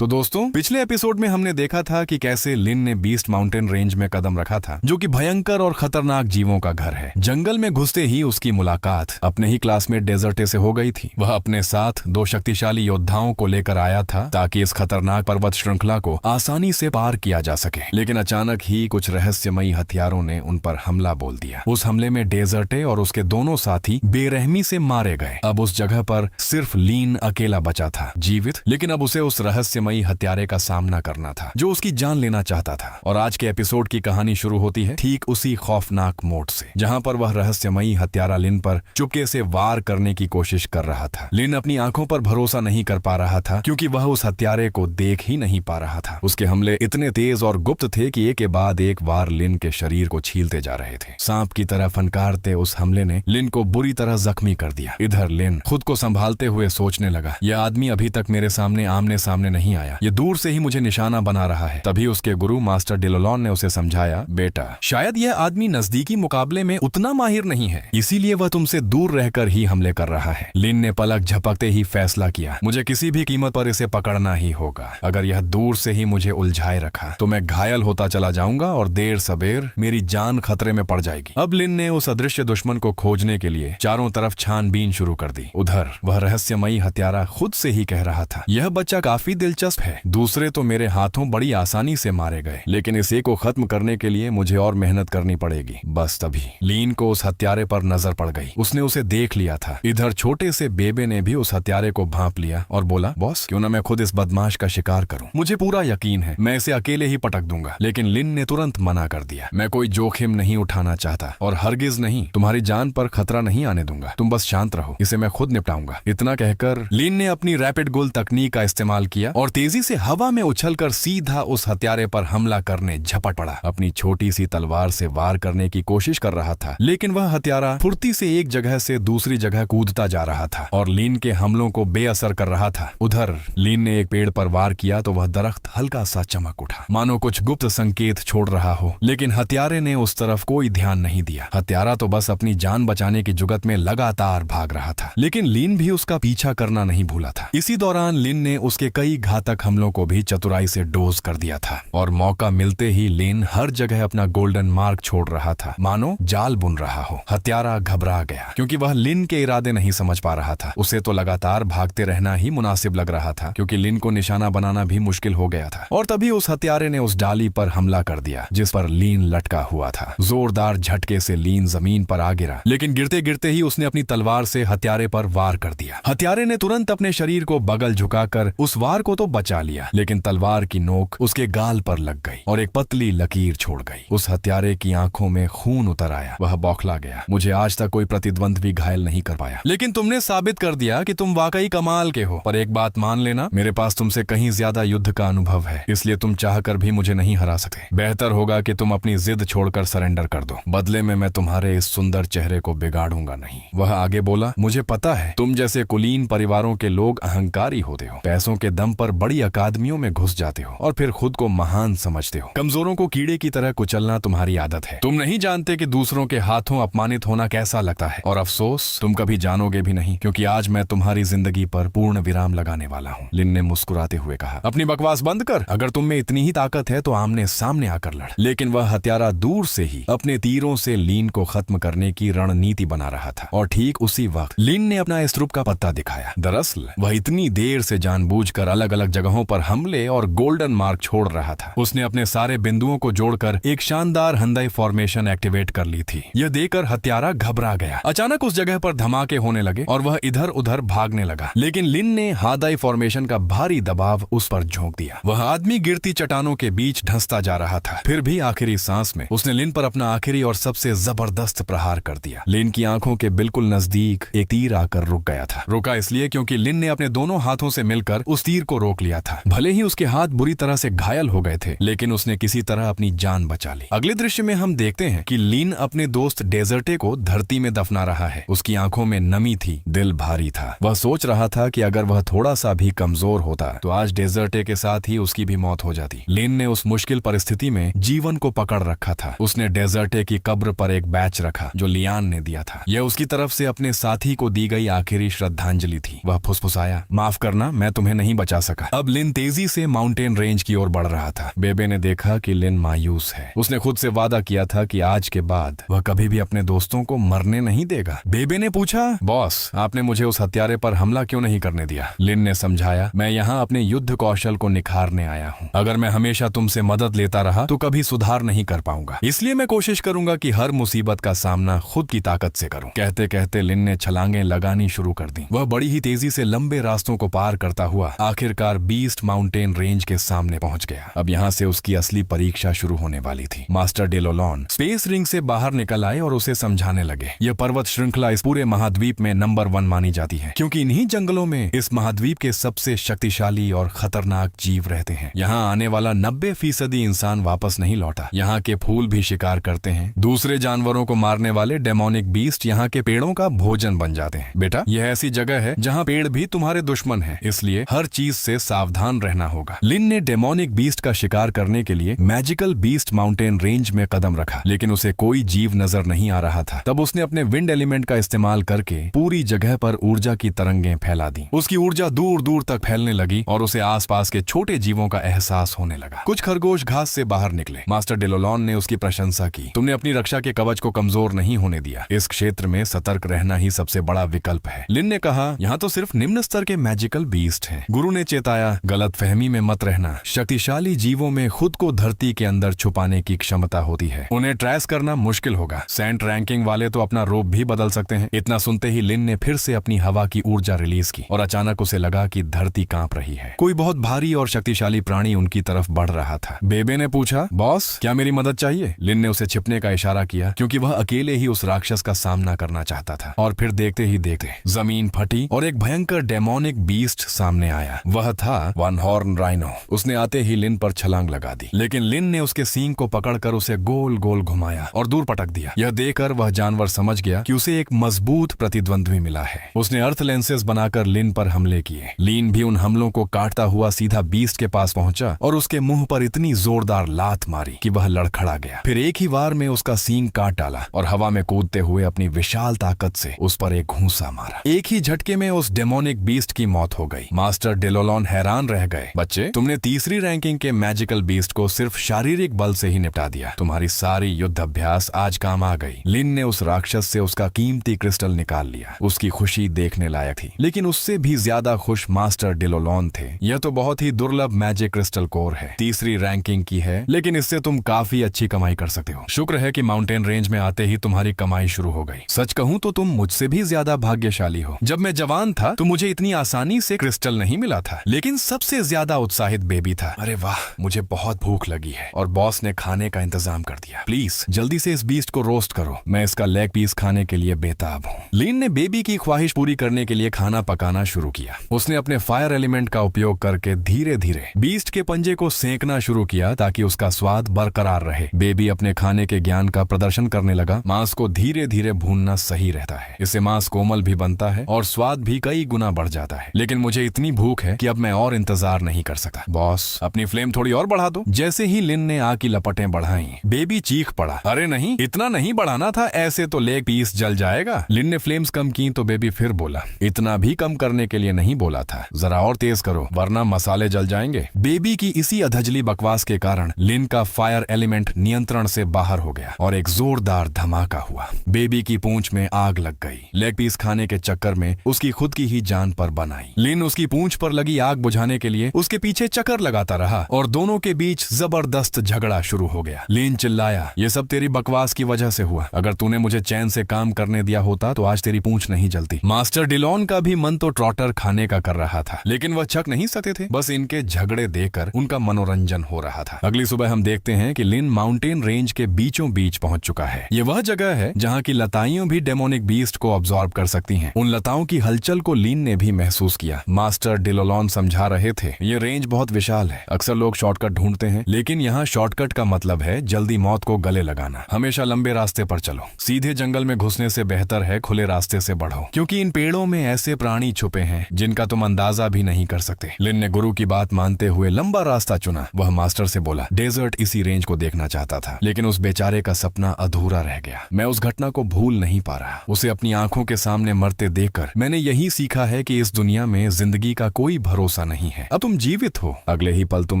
तो दोस्तों, पिछले एपिसोड में हमने देखा था कि कैसे लिन ने बीस्ट माउंटेन रेंज में कदम रखा था, जो कि भयंकर और खतरनाक जीवों का घर है। जंगल में घुसते ही उसकी मुलाकात अपने ही क्लासमेट डेजर्टे से हो गई थी। वह अपने साथ 2 शक्तिशाली योद्धाओं को लेकर आया था ताकि इस खतरनाक पर्वत श्रृंखला को आसानी से पार किया जा सके। लेकिन अचानक ही कुछ रहस्यमयी हथियारों ने उन पर हमला बोल दिया। उस हमले में डेजर्टे और उसके दोनों साथी बेरहमी से मारे गए। अब उस जगह पर सिर्फ लिन अकेला बचा था, जीवित, लेकिन अब उसे उस रहस्यमयी हत्यारे का सामना करना था जो उसकी जान लेना चाहता था। और आज के एपिसोड की कहानी शुरू होती है ठीक उसी खौफनाक मोड़ से, जहां पर वह रहस्यमयी हत्यारा लिन पर चुपके से वार करने की कोशिश कर रहा था। लिन अपनी आंखों पर भरोसा नहीं कर पा रहा था, क्योंकि वह उस हत्यारे को देख ही नहीं पा रहा था। उसके हमले इतने तेज और गुप्त थे कि एक के बाद एक वार लिन के शरीर को छीलते जा रहे थे। सांप की तरह फनकारते उस हमले ने लिन को बुरी तरह जख्मी कर दिया। इधर लिन खुद को संभालते हुए सोचने लगा, यह आदमी अभी तक मेरे सामने आमने सामने नहीं आया, ये दूर से ही मुझे निशाना बना रहा है। तभी उसके गुरु मास्टर डिलोलॉन ने उसे समझाया, बेटा, शायद यह आदमी नजदीकी मुकाबले में उतना माहिर नहीं है, इसीलिए वह तुमसे दूर रहकर ही हमले कर रहा है। लिन ने पलक झपकते ही फैसला किया, मुझे किसी भी कीमत पर इसे पकड़ना ही होगा। अगर यह दूर से ही मुझे उलझाए रखा तो मैं घायल होता चला जाऊंगा और देर सबेर मेरी जान खतरे में पड़ जाएगी। अब लिन ने उस अदृश्य दुश्मन को खोजने के लिए चारों तरफ छानबीन शुरू कर दी। उधर वह रहस्यमयी हत्यारा खुद से ही कह रहा था, यह बच्चा काफी दिलचस्प है, दूसरे तो मेरे हाथों बड़ी आसानी से मारे गए, लेकिन इसे को खत्म करने के लिए मुझे और मेहनत करनी पड़ेगी। बस तभी लीन को उस हत्यारे पर नजर पड़ गई। उसने उसे देख लिया था। इधर छोटे से बेबे ने भी उस हत्यारे को भांप लिया और बोला, बॉस, क्यों ना मैं खुद इस बदमाश का शिकार करूं, मुझे पूरा यकीन है मैं इसे अकेले ही पटक दूंगा। लेकिन लिन ने तुरंत मना कर दिया, मैं कोई जोखिम नहीं उठाना चाहता और हरगिज नहीं, तुम्हारी जान पर खतरा नहीं आने दूंगा, तुम बस शांत रहो, इसे मैं खुद निपटाऊंगा। इतना कहकर लिन ने अपनी रैपिड गोल तकनीक का इस्तेमाल किया और तेजी से हवा में उछलकर सीधा उस हत्यारे पर हमला करने झपट पड़ा। अपनी छोटी सी तलवार से वार करने की कोशिश कर रहा था, लेकिन वह हत्यारा फुर्ती से एक जगह से दूसरी जगह कूदता जा रहा था और लीन के हमलों को बेअसर कर रहा था। उधर लीन ने एक पेड़ पर वार किया तो वह दरख्त हल्का सा चमक उठा, मानो कुछ गुप्त संकेत छोड़ रहा हो, लेकिन हत्यारे ने उस तरफ कोई ध्यान नहीं दिया। हत्यारा तो बस अपनी जान बचाने की जुगत में लगातार भाग रहा था, लेकिन लीन भी उसका पीछा करना नहीं भूला था। इसी दौरान लीन ने उसके कई घातक हमलों को भी चतुराई से डोज कर दिया था और मौका मिलते ही लीन हर जगह अपना गोल्डन मार्क छोड़ रहा था, मानो जाल बुन रहा हो। हत्यारा घबरा गया, क्योंकि वह लिन के इरादे नहीं समझ पा रहा था। उसे तो लगातार भागते रहना ही मुनासिब लग रहा था, क्योंकि लिन को निशाना बनाना भी मुश्किल हो गया था। और तभी उस हत्यारे ने उस डाली पर हमला कर दिया जिस पर लीन लटका हुआ था। जोरदार झटके से लीन जमीन पर आ गिरा, लेकिन गिरते गिरते ही उसने अपनी तलवार से हत्यारे पर वार कर दिया। हत्यारे ने तुरंत अपने शरीर को बगल झुकाकर उस वार को तो बचा लिया, लेकिन तलवार की नोक उसके गाल पर लग गई और एक पतली लकीर छोड़ गई। उस हत्यारे की आंखों में खून उतर आया। वह बौखला गया, मुझे आज तक कोई प्रतिद्वंद भी घायल नहीं कर पाया, लेकिन तुमने साबित कर दिया कि तुम वाकई कमाल के हो। पर एक बात मान लेना, मेरे पास तुमसे कहीं ज्यादा युद्ध का अनुभव है, इसलिए तुम चाहकर भी मुझे नहीं हरा सकते। बेहतर होगा कि तुम अपनी जिद छोड़कर सरेंडर कर दो, बदले में मैं तुम्हारे इस सुंदर चेहरे को बिगाड़ूंगा नहीं। वह आगे बोला, मुझे पता है तुम जैसे कुलीन परिवारों के लोग अहंकारी होते हो, पैसों के दम पर बड़ी अकादमियों में घुस जाते हो और फिर खुद को महान समझते हो। कमजोरों को कीड़े की तरह कुचलना तुम्हारी आदत है। तुम नहीं जानते कि दूसरों के हाथों अपमानित होना कैसा लगता है, और अफसोस तुम कभी जानोगे भी नहीं, क्योंकि आज मैं तुम्हारी जिंदगी पर पूर्ण विराम लगाने वाला हूँ। लिन ने मुस्कुराते हुए कहा, अपनी बकवास बंद कर, अगर तुम में इतनी ही ताकत है तो आमने सामने आकर लड़। लेकिन वह हत्यारा दूर से ही अपने तीरों से लीन को खत्म करने की रणनीति बना रहा था और ठीक उसी वक्त लिन ने अपना स्ट्रुप का पत्ता दिखाया। दरअसल वह इतनी देर से जानबूझकर अलग अलग जगहों पर हमले और गोल्डन मार्क छोड़ रहा था। उसने अपने सारे बिंदुओं को जोड़कर एक शानदार हंदाई फॉर्मेशन एक्टिवेट कर ली थी। यह देखकर हत्यारा घबरा गया। अचानक उस जगह पर धमाके होने लगे और वह इधर उधर भागने लगा, लेकिन लिन ने हादाई फॉर्मेशन का भारी दबाव उस पर झोंक दिया। वह आदमी गिरती चट्टानों के बीच धंसता जा रहा था। फिर भी आखिरी सांस में उसने लिन पर अपना आखिरी और सबसे जबरदस्त प्रहार कर दिया। लिन की आंखों के बिल्कुल नजदीक एक तीर आकर रुक गया था। रुका इसलिए क्योंकि लिन ने अपने दोनों हाथों से मिलकर उस तीर को रोक लिया था। भले ही उसके हाथ बुरी तरह से घायल हो गए थे, लेकिन उसने किसी तरह अपनी जान बचा ली। अगले दृश्य में हम देखते हैं कि लिन अपने दोस्त डेजर्टे को धरती में दफना रहा है। उसकी आंखों में नमी थी, दिल भारी था। वह सोच रहा था कि अगर वह थोड़ा सा भी कमजोर होता तो आज डेजर्टे के साथ ही उसकी भी मौत हो जाती। लिन ने उस मुश्किल परिस्थिति में जीवन को पकड़ रखा था। उसने डेजर्टे की कब्र पर एक बैच रखा जो लियान ने दिया था। यह उसकी तरफ से अपने साथी को दी गई आखिरी श्रद्धांजलि थी। वह फुसफुसाया, माफ करना, मैं तुम्हें नहीं बचा सका, अब लिन तेजी से माउंटेन रेंज की ओर बढ़ रहा था। बेबे ने देखा कि लिन मायूस है। उसने खुद से वादा किया था कि आज के बाद वह कभी भी अपने दोस्तों को मरने नहीं देगा। बेबे ने पूछा, बॉस आपने मुझे उस हत्यारे पर हमला क्यों नहीं करने दिया? लिन ने समझाया, मैं यहाँ अपने युद्ध कौशल को निखारने आया हूँ। अगर मैं हमेशा तुमसे मदद लेता रहा तो कभी सुधार नहीं कर पाऊंगा, इसलिए मैं कोशिश करूंगा कि हर मुसीबत का सामना खुद की ताकत से करूं। कहते कहते लिन ने छलांगें लगानी शुरू कर दी। वह बड़ी ही तेजी से लंबे रास्तों को पार करता हुआ आखिरकार बीस्ट माउंटेन रेंज के सामने पहुंच गया। अब यहाँ से उसकी असली परीक्षा शुरू होने वाली थी। मास्टर डेलोलॉन स्पेस रिंग से बाहर निकल आए और उसे समझाने लगे, यह पर्वत श्रृंखला इस पूरे महाद्वीप में नंबर 1 मानी जाती है, क्योंकि इन्हीं जंगलों में इस महाद्वीप के सबसे शक्तिशाली और खतरनाक जीव रहते हैं। यहाँ आने वाला 90% इंसान वापस नहीं लौटा। यहाँ के फूल भी शिकार करते हैं। दूसरे जानवरों को मारने वाले डेमोनिक बीस्ट यहाँ के पेड़ों का भोजन बन जाते हैं। बेटा, यह ऐसी जगह है जहाँ पेड़ भी तुम्हारे दुश्मन हैं, इसलिए हर चीज से सावधान रहना होगा। लिन ने डेमोनिक बीस्ट का शिकार करने के लिए मैजिकल बीस्ट माउंटेन रेंज में कदम रखा, लेकिन उसे कोई जीव नजर नहीं आ रहा था। तब उसने अपने विंड एलिमेंट का इस्तेमाल करके पूरी जगह पर ऊर्जा की तरंगें फैला दी। उसकी ऊर्जा दूर दूर तक फैलने लगी और उसे आसपास के छोटे जीवों का एहसास होने लगा। कुछ खरगोश घास से बाहर निकले। मास्टर डेलोलॉन ने उसकी प्रशंसा की, तुमने अपनी रक्षा के कवच को कमजोर नहीं होने दिया। इस क्षेत्र में सतर्क रहना ही सबसे बड़ा विकल्प है। लिन ने कहा, यहाँ तो सिर्फ निम्न स्तर के मैजिकल बीस्ट हैं। गुरु ने चेताया, गलत फहमी में मत रहना। शक्तिशाली जीवों में खुद को धरती के अंदर छुपाने की क्षमता होती है। उन्हें ट्रेस करना मुश्किल होगा। सेंट रैंकिंग वाले तो अपना रूप भी बदल सकते हैं। इतना सुनते ही लिन ने फिर से अपनी हवा की ऊर्जा रिलीज की और अचानक उसे लगा कि धरती कांप रही है। कोई बहुत भारी और शक्तिशाली प्राणी उनकी तरफ बढ़ रहा था। बेबे ने पूछा, बॉस क्या मेरी मदद चाहिए? लिन ने उसे छिपने का इशारा किया, क्योंकि वह अकेले ही उस राक्षस का सामना करना चाहता था। और फिर देखते ही देखते जमीन फटी और एक भयंकर डेमोनिक बीस्ट सामने आया। वह था वन हॉर्न राइनो। उसने आते ही लिन पर छलांग लगा दी, लेकिन लिन ने उसके सींग को पकड़कर उसे गोल गोल घुमाया और दूर पटक दिया। यह देखकर वह जानवर समझ गया कि उसे एक मजबूत प्रतिद्वंद्वी मिला है। उसने अर्थ लेंसेज बनाकर लिन पर हमले किए। लिन भी उन हमलों को काटता हुआ सीधा बीस्ट के पास पहुंचा और उसके मुंह पर इतनी जोरदार लात मारी कि वह लड़खड़ा गया। फिर एक ही वार में उसका सींग काट डाला और हवा में कूदते हुए अपनी विशाल ताकत से उस पर एक घूंसा मारा। एक ही झटके में उस डेमोनिक बीस्ट की मौत हो गई। मास्टर डेलोलॉन हैरान रह गए। बच्चे, तुमने तीसरी रैंकिंग के मैजिकल बीस्ट को सिर्फ शारीरिक बल से ही निपटा दिया। तुम्हारी सारी युद्ध अभ्यास आज काम आ गई। लिन ने उस राक्षस से उसका कीमती क्रिस्टल निकाल लिया। उसकी खुशी देखने लायक थी, लेकिन उससे भी ज्यादा खुश मास्टर डेलोलॉन थे। यह तो बहुत ही दुर्लभ मैजिक क्रिस्टल कोर है। तीसरी रैंकिंग की है, लेकिन इससे तुम काफी अच्छी कमाई कर सकते हो। शुक्र है कि माउंटेन रेंज में आते ही तुम्हारी कमाई शुरू हो गई। सच कहूँ तो तुम मुझसे भी ज्यादा भाग्यशाली हो। जब मैं जवान था तो मुझे इतनी आसानी से क्रिस्टल नहीं मिला था, लेकिन सबसे ज्यादा उत्साहित बेबी था। अरे वाह, मुझे बहुत भूख लगी है और बॉस ने खाने का इंतजाम कर दिया। प्लीज जल्दी से इस बीस्ट को रोस्ट करो, मैं इसका लेग पीस खाने के लिए बेताब हूँ। लिन ने बेबी की ख्वाहिश पूरी करने के लिए खाना पकाना शुरू किया। उसने अपने फायर एलिमेंट का उपयोग करके धीरे धीरे बीस्ट के पंजे को सेंकना शुरू किया ताकि उसका स्वाद बरकरार रहे। बेबी अपने खाने के ज्ञान का प्रदर्शन करने लगा। मांस को धीरे धीरे भूनना सही रहता है, इससे मांस कोमल भी बनता है और स्वाद भी कई गुना बढ़ जाता है। लेकिन मुझे इतनी भूख है कि अब मैं और इंतजार नहीं कर सकता। बॉस अपनी फ्लेम थोड़ी और बढ़ा दो। जैसे ही लिन ने आग की लपटें बढ़ाई, बेबी चीख पड़ा, अरे नहीं, इतना नहीं बढ़ाना था, ऐसे तो लेग पीस जल जाएगा। लिन ने फ्लेम्स कम की तो बेबी फिर बोला, इतना भी कम करने के लिए नहीं बोला था, जरा और तेज करो वरना मसाले जल जाएंगे। बेबी की इसी अधजली बकवास के कारण लिन का फायर एलिमेंट नियंत्रण से बाहर हो गया और एक जोरदार धमाका हुआ। बेबी की पूंछ में आग लग गई। लेग पीस खाने के चक्कर में उसकी खुद की ही जान पर बनाई। लिन उसकी पूंछ पर लगी आग बुझाने के लिए उसके पीछे चक्कर लगाता रहा और दोनों के बीच जबरदस्त झगड़ा शुरू हो गया। लिन चिल्लाया, ये सब तेरी बकवास की वजह से हुआ। अगर तूने मुझे चैन से काम करने दिया होता तो आज तेरी पूंछ नहीं जलती। मास्टर डिलॉन का भी मन तो ट्रॉटर खाने का कर रहा था, लेकिन वह छक नहीं सकते थे। बस इनके झगड़े देखकर उनका मनोरंजन हो रहा था। अगली सुबह हम देखते हैं कि लिन माउंटेन रेंज के बीचों बीच पहुंच चुका है। ये वह जगह है जहां की लताइयों भी डेमोनिक बीस्ट को अब्सॉर्ब कर सकती हैं। उन लताओं की हलचल को लिन ने भी महसूस किया। मास्टर डिलोलॉन समझा रहे थे, ये रेंज बहुत विशाल है। अक्सर लोग शॉर्टकट ढूंढते हैं, लेकिन यहाँ शॉर्टकट का मतलब है जल्दी मौत को गले लगाना। हमेशा लंबे रास्ते पर चलो। सीधे जंगल में घुसने से बेहतर है खुले रास्ते से बढ़ो, क्योंकि इन पेड़ों में ऐसे प्राणी छुपे हैं जिनका तुम अंदाजा भी नहीं कर सकते। लिन ने गुरु की बात मानते हुए लंबा रास्ता चुना। वह मास्टर से बोला, डेजर्ट इसी रेंज को देखना चाहता था, लेकिन उस बेचारे का सपना अधूरा रह गया। मैं उस घटना को भूल नहीं पा रहा। उसे अपनी आंखों के सामने मरते देखकर मैंने यही सीखा है कि इस दुनिया में जिंदगी का कोई भरोसा भरोसा नहीं है। अब तुम जीवित हो, अगले ही पल तुम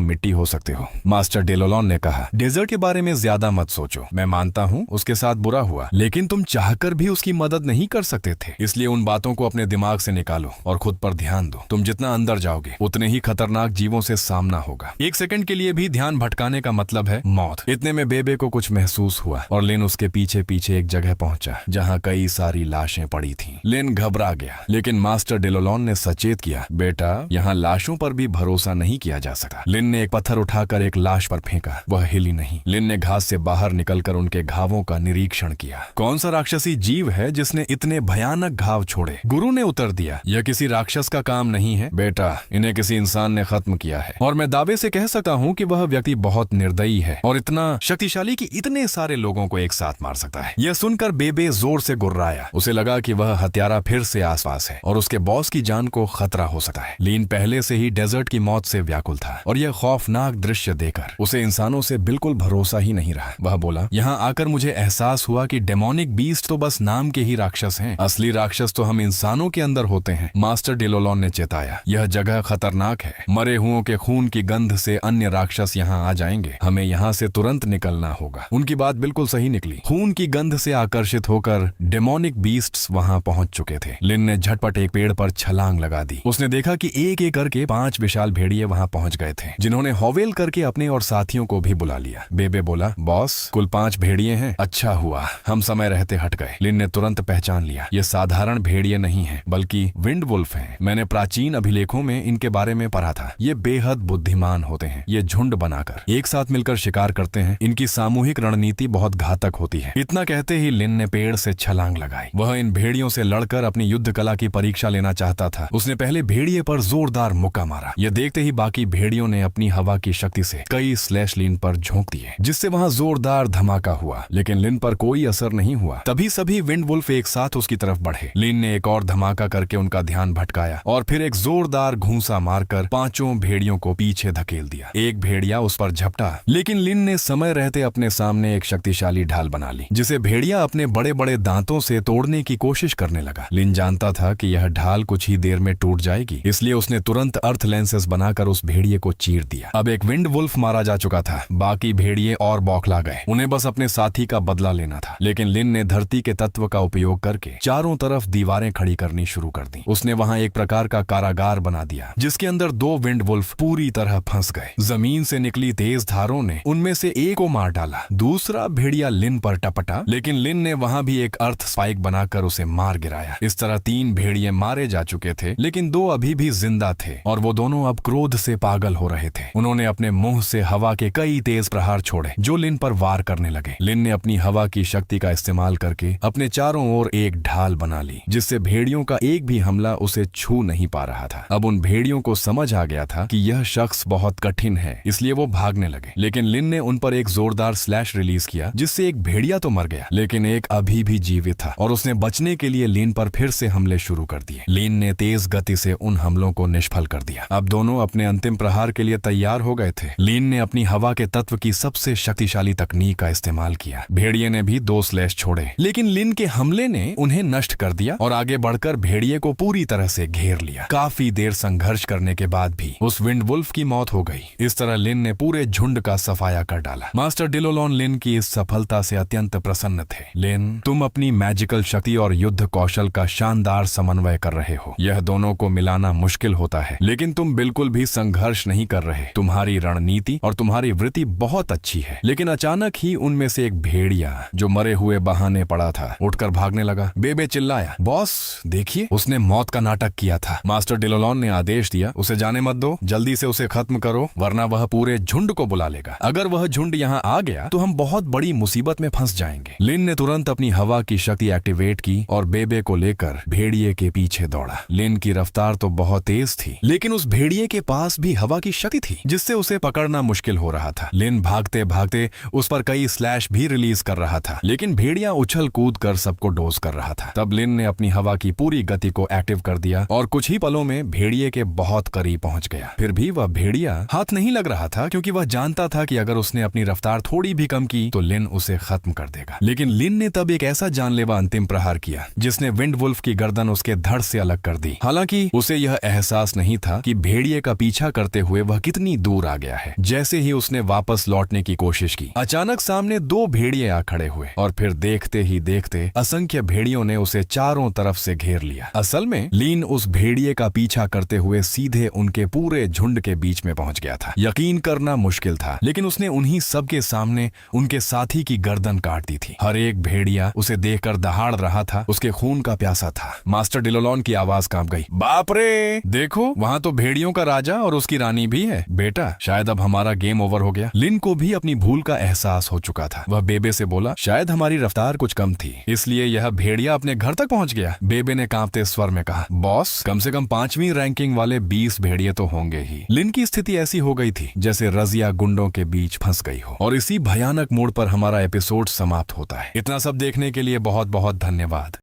मिट्टी हो सकते हो। मास्टर डेलोलॉन ने कहा, डेजर्ट के बारे में ज्यादा मत सोचो। मैं मानता हूँ उसके साथ बुरा हुआ, लेकिन तुम चाहकर भी उसकी मदद नहीं कर सकते थे। इसलिए उन बातों को अपने दिमाग से निकालो और खुद पर ध्यान दो। तुम जितना अंदर जाओगे उतने ही खतरनाक जीवों से सामना होगा। एक सेकंड के लिए भी ध्यान भटकाने का मतलब है मौत। इतने में बेबे को कुछ महसूस हुआ और लिन उसके पीछे पीछे एक जगह पहुंचा जहां कई सारी लाशें पड़ी थीं। लिन घबरा गया, लेकिन मास्टर डेलोलॉन ने सचेत किया, बेटा यहाँ लाशों पर भी भरोसा नहीं किया जा सकता। लिन ने एक पत्थर उठाकर एक लाश पर फेंका, वह हिली नहीं। लिन ने घास से बाहर निकलकर उनके घावों का निरीक्षण किया। कौन सा राक्षसी जीव है जिसने इतने भयानक घाव छोड़े? गुरु ने उत्तर दिया, यह किसी राक्षस का काम नहीं है बेटा, इन्हें किसी इंसान ने खत्म किया है। और मैं दावे से कह सकता हूँ कि वह व्यक्ति बहुत निर्दयी है और इतना शक्तिशाली कि इतने सारे लोगों को एक साथ मार सकता है। यह सुनकर बेबे जोर से गुर्राया। उसे लगा कि वह हत्यारा फिर से आसपास है और उसके बॉस की जान को खतरा हो सकता है। लीन पहले से ही डेजर्ट की मौत से व्याकुल था और यह खौफनाक दृश्य देखकर उसे इंसानों से बिल्कुल भरोसा ही नहीं रहा। वह बोला, यहाँ आकर मुझे एहसास हुआ कि डेमोनिक बीस्ट तो बस नाम के ही राक्षस हैं, असली राक्षस तो हम इंसानों के अंदर होते हैं। मास्टर डेलोलॉन ने चेताया, यह जगह खतरनाक है, मरे हुओं के खून की गंध से अन्य राक्षस यहाँ आ जाएंगे, हमें यहाँ से तुरंत निकलना होगा। उनकी बात बिल्कुल सही निकली। खून की गंध से आकर्षित होकर डेमोनिक बीस्ट्स वहाँ पहुंच चुके थे। लिन ने झटपट एक पेड़ पर छलांग लगा दी। उसने देखा कि एक एक करके 5 विशाल भेड़िए वहाँ पहुंच गए थे, जिन्होंने हॉवेल करके अपने और साथियों को भी बुला लिया। बेबे बोला, बॉस कुल 5 भेड़िए हैं, अच्छा हुआ हम समय रहते हट गए। लिन ने तुरंत पहचान लिया, ये साधारण भेड़िए नहीं है बल्कि विंड वुल्फ हैं। मैंने प्राचीन अभिलेखों में इनके बारे में पढ़ा था। ये बेहद बुद्धिमान होते हैं, ये झुंड बनाकर एक साथ मिलकर शिकार करते हैं। इनकी सामूहिक रणनीति बहुत घातक होती है। इतना कहते ही लिन ने पेड़ से छलांग लगाई। वह इन भेड़ियों से लड़कर अपनी युद्ध कला की परीक्षा लेना चाहता था। उसने पहले भेड़िए पर जोरदार मुक्का मारा। यह देखते ही बाकी भेड़ियों ने अपनी हवा की शक्ति से कई स्लैश लिन पर झोंक दिए, जिससे वहां जोरदार धमाका हुआ, लेकिन लिन पर कोई असर नहीं हुआ। तभी सभी विंड वुल्फ एक साथ उसकी तरफ बढ़े। लिन ने एक और धमाका करके उनका ध्यान भटकाया और फिर एक जोरदार घूंसा मारकर 5 भेड़ियों को पीछे धकेल दिया। एक भेड़िया उस पर झपटा, लेकिन लिन ने समय रहते अपने सामने एक शक्तिशाली ढाल बना ली, जिसे भेड़िया अपने बड़े बड़े दांतों से तोड़ने की कोशिश करने लगा। लिन जानता था कि यह ढाल कुछ ही देर में टूट जाएगी, इसलिए उसने तुरंत अर्थ लेंसेस बनाकर उस भेड़िए को चीर दिया। अब एक विंड वुल्फ मारा जा चुका था। बाकी भेड़िए और बौखला गए, उन्हें बस अपने साथी का बदला लेना था। लेकिन लिन ने धरती के तत्व का उपयोग करके चारों तरफ दीवारें खड़ी करनी शुरू कर दी। उसने वहां एक प्रकार का कारागार बना दिया, जिसके अंदर 2 विंड वुल्फ पूरी तरह फंस गए। जमीन से निकली तेज धारों ने उनमें से एक को मार डाला। दूसरा भेड़िया लिन पर टपटा, लेकिन लिन ने वहां भी एक अर्थ स्पाइक बनाकर उसे मार गिराया। इस तरह 3 भेड़िए मारे जा चुके थे, लेकिन 2 अभी भी जिंदा थे और वो दोनों अब क्रोध से पागल हो रहे थे। उन्होंने अपने मुंह से हवा के कई तेज प्रहार छोड़े जो लिन पर वार करने लगे। लिन ने अपनी हवा की शक्ति का इस्तेमाल करके अपने चारों ओर एक ढाल बना ली, जिससे भेड़ियों का एक भी हमला उसे छू नहीं पा रहा था। अब उन भेड़ियों को समझ आ गया था कि यह शख्स बहुत कठिन है, इसलिए वो भागने लगे। लेकिन लिन ने उन पर एक जोरदार स्लैश रिलीज किया, जिससे एक भेड़िया तो मर गया, लेकिन एक अभी भी जीवित था और उसने बचने के लिए लिन पर फिर से हमले शुरू कर दिए। लिन ने तेज गति से उन हमलों को निष्फल कर दिया। अब दोनों अपने अंतिम प्रहार के लिए तैयार हो गए थे। लिन ने अपनी हवा के तत्व की सबसे शक्तिशाली तकनीक का इस्तेमाल किया। भेड़िए ने भी 2 स्लैश छोड़े, लेकिन लिन के हमले ने उन्हें नष्ट कर दिया और आगे बढ़कर भेड़िए को पूरी तरह से घेर लिया। काफी देर संघर्ष करने के बाद भी उस विंड वुल्फ की मौत हो गई। इस तरह लिन ने पूरे झुंड का सफाया कर डाला। मास्टर डेलोलॉन लिन की इस सफलता से अत्यंत प्रसन्न थे। लिन, तुम अपनी मैजिकल शक्ति और युद्ध कौशल का शानदार समन्वय कर रहे हो। यह दोनों को मिलाना मुश्किल होता है, लेकिन तुम बिल्कुल भी संघर्ष नहीं कर रहे। तुम्हारी रणनीति और तुम्हारी वृत्ति बहुत अच्छी है। लेकिन अचानक ही उनमें से एक भेड़िया जो मरे हुए बहाने पड़ा था उठकर भागने लगा। बेबे चिल्लाया, बॉस देखिए, उसने मौत का नाटक किया था। मास्टर डेलोलॉन ने आदेश दिया, उसे जाने मत दो, जल्दी से उसे खत्म करो, वरना वह पूरे झुंड को बुला लेगा। अगर वह झुंड यहाँ आ गया तो हम बहुत बड़ी मुसीबत में फंस जाएंगे। लिन ने तुरंत अपनी हवा की शक्ति एक्टिवेट की और बेबे को लेकर भेड़िए के पीछे दौड़ा। लिन की रफ्तार तो बहुत तेज थी, लेकिन उस भेड़िए के पास भी हवा की शक्ति थी, जिससे उसे पकड़ना मुश्किल हो रहा था। लिन भागते भागते उस पर कई स्लैश भी रिलीज कर रहा था, लेकिन भेड़िया उछल कूद कर सबको डोज कर रहा था। तब लिन ने अपनी हवा की पूरी गति को एक्टिव कर दिया और कुछ ही पलों में भेड़िए के बहुत करीब पहुंच गया। फिर भी वह भेड़िया हाथ नहीं लग रहा था, क्योंकि वह जानता था कि अगर उसने अपनी रफ्तार थोड़ी भी कम की तो लिन उसे खत्म कर देगा। लेकिन लिन ने तब एक ऐसा जानलेवा अंतिम प्रहार किया जिसने विंड वुल्फ की गर्दन उसके धड़ से अलग कर दी। हालांकि उसे यह एहसास नहीं था कि भेड़िए का पीछा करते हुए वह कितनी दूर आ गया है। जैसे ही उसने वापस लौटने की कोशिश की, अचानक सामने दो भेड़िए आ खड़े हुए और फिर देखते ही देखते असंख्य भेड़ियों ने उसे चारों तरफ से घेर लिया। असल में लीन उस भेड़िए का पीछा करते हुए सीधे उनके पूरे झुंड के बीच में पहुंच गया था। यकीन करना मुश्किल था, लेकिन उसने उन्हीं सब के सामने उनके साथी की गर्दन काट दी थी। हर एक भेड़िया उसे देखकर दहाड़ रहा था, उसके खून का प्यासा था। मास्टर डिलोलॉन की आवाज कांप गई। बाप रे, देखो वहाँ तो भेड़ियों का राजा और उसकी रानी भी है। बेटा, शायद अब हमारा गेम ओवर हो गया। लिन को भी अपनी भूल का एहसास हो चुका था। वह बेबे से बोला, शायद हमारी रफ्तार कुछ कम थी, इसलिए यह भेड़िया अपने घर तक पहुंच गया। बेबे ने कांपते स्वर में कहा, बॉस, कम से कम 5वीं रैंकिंग वाले 20 भेड़िए तो होंगे ही। लिन की स्थिति ऐसी हो गई थी जैसे रजिया गुंडों के बीच फंस गई हो। और इसी भयानक मोड़ पर हमारा एपिसोड समाप्त होता है। इतना सब देखने के लिए बहुत बहुत धन्यवाद।